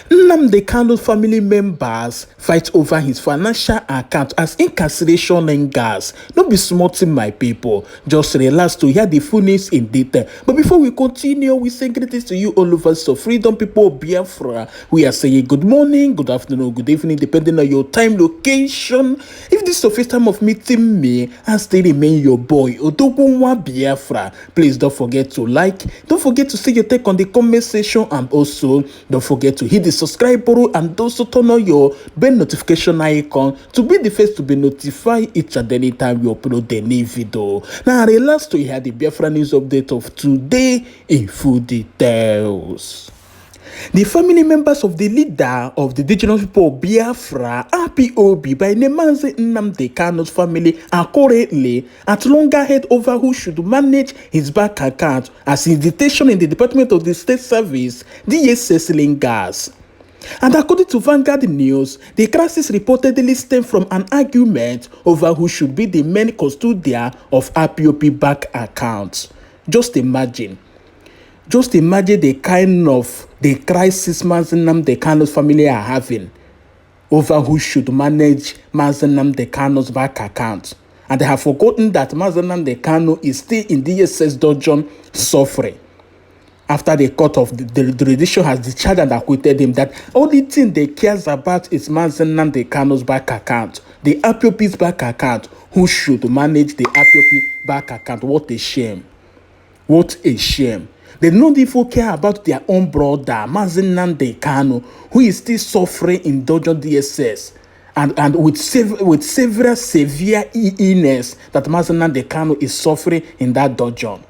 Nnamdi Kanu family members fight over his financial account as Incārceration Lingėrs. No be small thing, my people. Just relax to hear the full news in detail. But before we continue, we say greetings to you all over so freedom people of Biafra. We are saying good morning, good afternoon, good evening, depending on your time, location. If this is the first time of meeting me, I still remain your boy, Odogwu-Nwa Biafra. Please don't forget to like, don't forget to say your take on the comment section, and also don't forget to hit the subscribe button and also turn on your bell notification icon to be the first to be notified each and any time we upload a new video. Now relax to hear the Biafra news update of today in full details. The family members of the leader of the indigenous people of Biafra, IPOB, by name Nnamdi Kanu's family, are currently at loggerhead over who should manage his bank account as his detention in the Department of the State Service, dt Lingėrs. And according to Vanguard News, the crisis reportedly stemmed from an argument over who should be the main custodian of IPOB bank accounts. Just imagine the kind of the crisis Nnamdi Kanu's family are having over who should manage Nnamdi Kanu's bank account. And they have forgotten that Nnamdi Kanu is still in DSS dungeon suffering. After the court of the jurisdiction has discharged and acquitted him, that only thing they cares about is Nnamdi Kanu's bank account, the IPOB's bank account. Who should manage the IPOB bank account? What a shame. What a shame. They don't even care about their own brother, Nnamdi Kanu, who is still suffering in dungeon DSS and with several severe illness that Nnamdi Kanu is suffering in that dungeon.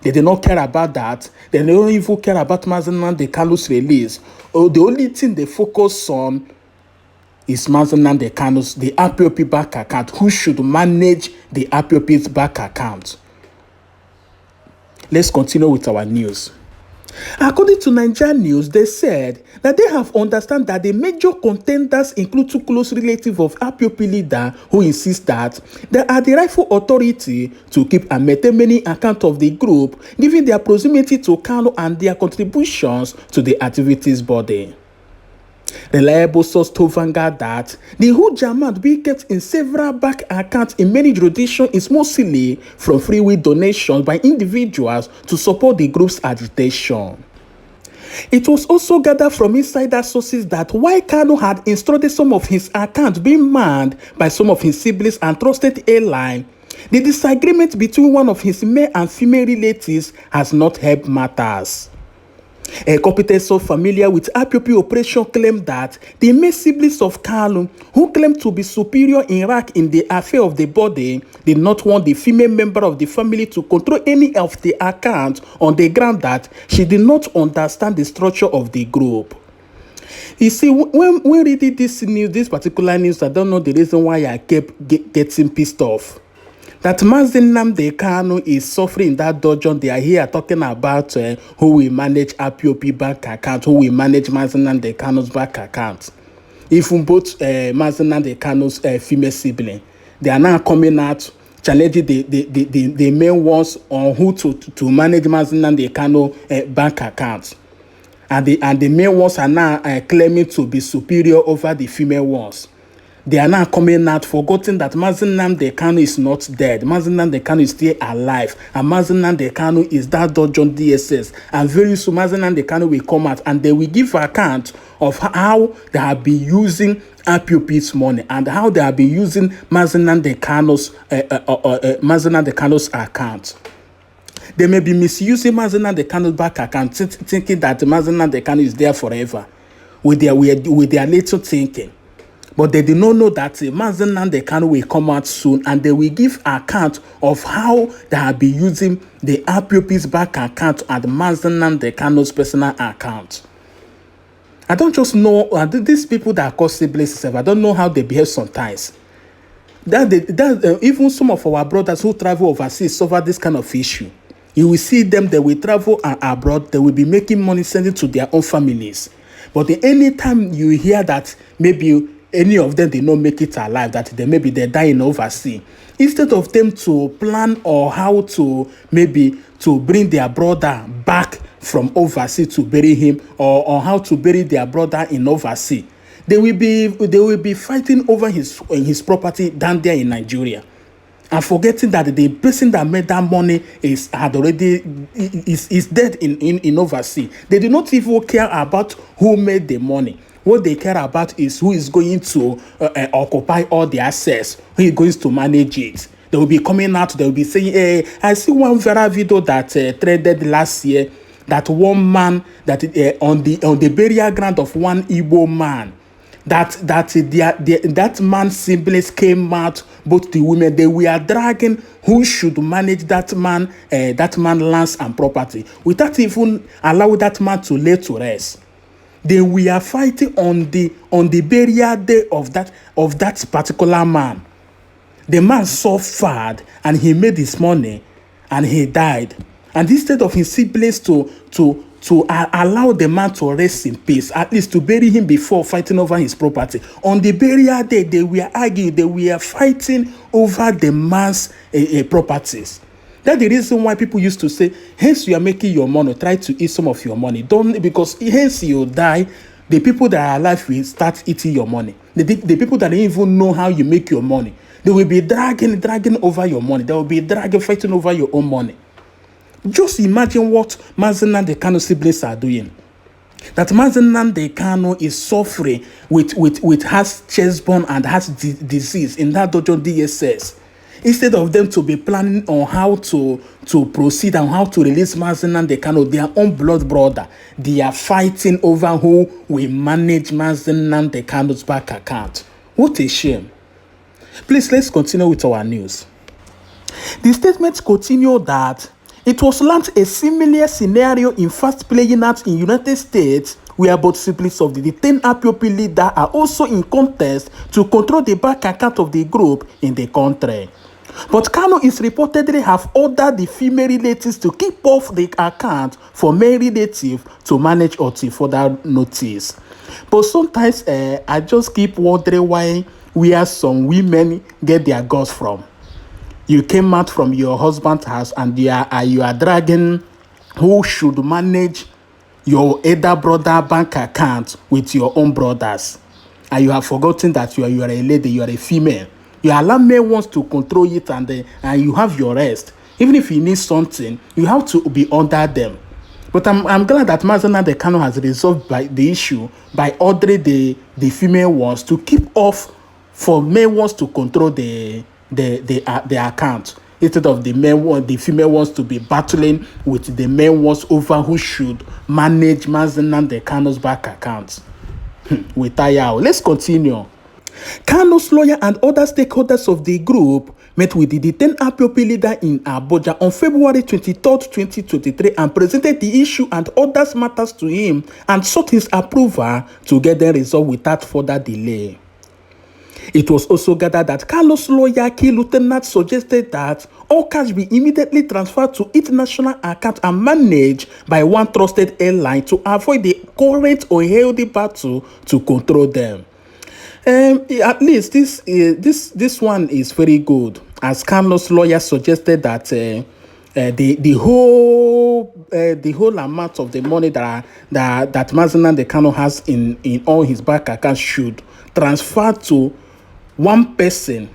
They do not care about that. They don't even care about Nnamdi Kanu's release. The only thing they focus on is Nnamdi Kanu's, the IPOB bank account. Who should manage the IPOB's bank account? Let's continue with our news. According to Nigeria News, they said that they have understand that the major contenders include two close relatives of IPOB leader who insist that they are the rightful authority to keep and maintain many accounts of the group, given their proximity to Kanu and their contributions to the activities body. Reliable source told Vanguard that the huge amount being kept in several bank accounts in many jurisdictions is mostly from free will donations by individuals to support the group's agitation. It was also gathered from insider sources that while Kanu had instructed some of his accounts being manned by some of his siblings and trusted airline, the disagreement between one of his male and female relatives has not helped matters. A competent source familiar with IPOB operation claimed that the male siblings of Kanu, who claimed to be superior in rank in the affair of the body, did not want the female member of the family to control any of the accounts on the ground that she did not understand the structure of the group. You see, when reading this news, this particular news, I don't know the reason why I kept getting pissed off. That Nnamdi Kanu is suffering in that dungeon. They are here talking about who will manage IPOB bank account, who will manage Nnamdi Kanu's bank account. Even both Nnamdi Kanu's female sibling, they are now coming out challenging the main ones on who to manage Nnamdi Kanu bank account. And the male ones are now claiming to be superior over the female ones. They are now coming out, forgetting that Nnamdi Kanu is not dead. Nnamdi Kanu is still alive. And Nnamdi Kanu is that dungeon DSS. And very soon, Nnamdi Kanu will come out and they will give account of how they have been using IPOB's money and how they have been using Nnamdi Kanu's account. They may be misusing Nnamdi Kanu's bank account, thinking that Nnamdi Kanu is there forever with their little thinking. But they did not know that Nnamdi Kanu will come out soon and they will give account of how they have been using the IPOB's bank account and Nnamdi Kanu's personal account. I don't just know, these people that are called siblings, I don't know how they behave sometimes. Even some of our brothers who travel overseas suffer this kind of issue. You will see them, they will travel abroad, they will be making money sending to their own families. But any time you hear that maybe any of them did not make it alive, that maybe they're dying overseas, instead of them to plan or how to maybe to bring their brother back from overseas to bury him, or how to bury their brother in overseas. They will be fighting over his property down there in Nigeria, and forgetting that the person that made that money is dead in overseas. They do not even care about who made the money. What they care about is who is going to occupy all the assets, who is going to manage it. They will be coming out, they will be saying, hey, I see one viral video that traded last year, that one man, that on the burial ground of one Igbo man, that man's siblings came out, both the women, they were dragging who should manage that man's lands and property, without even allowing that man to lay to rest. They were fighting on the burial day of that particular man. The man suffered and he made his money and he died. And instead of his siblings to allow the man to rest in peace, at least to bury him before fighting over his property, on the burial day they were arguing, they were fighting over the man's properties. That's the reason why people used to say, hence you are making your money, try to eat some of your money. Don't, because hence you die, the people that are alive will start eating your money. The people that don't even know how you make your money, they will be dragging over your money. They will be fighting over your own money. Just imagine what Nnamdi Kanu siblings are doing. That Nnamdi Kanu is suffering with heart chestburn and heart disease in that dojo DSS. Instead of them to be planning on how to proceed and how to release Nnamdi Kanu, their own blood brother, they are fighting over who will manage Nnamdi Kanu's bank account. What a shame. Please, let's continue with our news. The statements continue that it was learned a similar scenario in fact playing out in United States, where both siblings of the th IPOB leader are also in contest to control the bank account of the group in the country. But Kanu is reportedly have ordered the female relatives to keep off the account for male relatives to manage until further notice. But sometimes I just keep wondering where some women get their guts from. You came out from your husband's house and you are dragging who should manage your elder brother bank account with your own brothers. And you have forgotten that you are a lady, you are a female. You allow male ones to control it, and you have your rest. Even if you need something, you have to be under them. But I'm glad that Nnamdi Kanu has resolved the issue by ordering the female ones to keep off for male ones to control the account, instead of the female ones to be battling with the male ones over who should manage Nnamdi Kanu's bank accounts. We tire. Let's continue. Kanu's lawyer and other stakeholders of the group met with the detained IPOB leader in Abuja on February 23, 2023, and presented the issue and other matters to him and sought his approval to get them resolved without further delay. It was also gathered that Kanu's lawyer, Key Lieutenant, suggested that all cash be immediately transferred to its national account and managed by one trusted airline to avoid the current unhealthy battle to control them. At least this one is very good, as Kanu's lawyer suggested that the whole amount of the money that Nnamdi Kanu has in all his bank accounts should transfer to one person,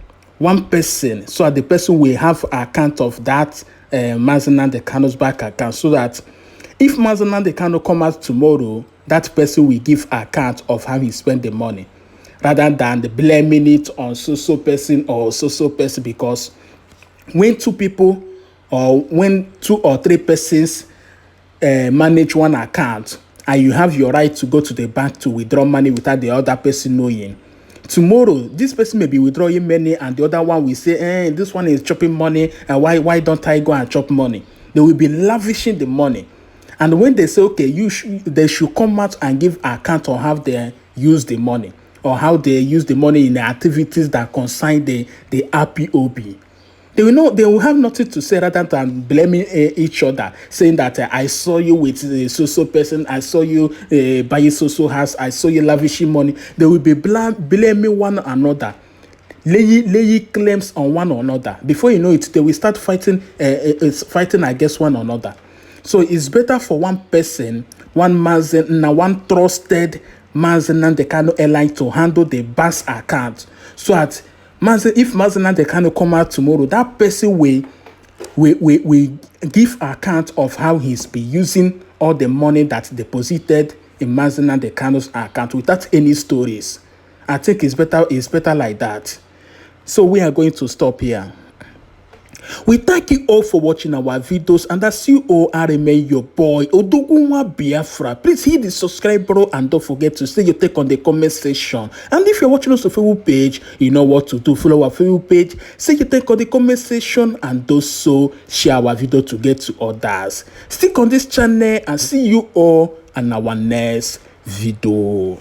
so that the person will have account of that Nnamdi Kanu's bank account, so that if Nnamdi Kanu come out tomorrow, that person will give account of how he spent the money, rather than blaming it on so person or so person. Because when two people or when 2 or 3 persons manage one account, and you have your right to go to the bank to withdraw money without the other person knowing, tomorrow this person may be withdrawing money and the other one will say, this one is chopping money, and why don't I go and chop money? They will be lavishing the money. And when they say, okay, they should come out and give account on how they use the money, or how they use the money in the activities that concern the IPOB. They will have nothing to say rather than blaming each other, saying that I saw you with so person, I saw you buying so house, I saw you lavishing money. They will be blaming one another, laying claims on one another. Before you know it, they will start fighting against one another. So it's better for one person, one trusted Nnamdi Kanu airline to handle the bank's account. So that if Nnamdi Kanu come out tomorrow, that person will give account of how he's been using all the money that's deposited in Nnamdi Kanu's account without any stories. I think it's better like that. So we are going to stop here. We thank you all for watching our videos, and as you all, I remain your boy Odogwu-Nwa Biafra. Please hit the subscribe button and don't forget to say your take on the comment section. And if you're watching us on Facebook page, you know what to do. Follow our Facebook page, say your take on the comment section, and also share our video to get to others. Stick on this channel and see you all in our next video.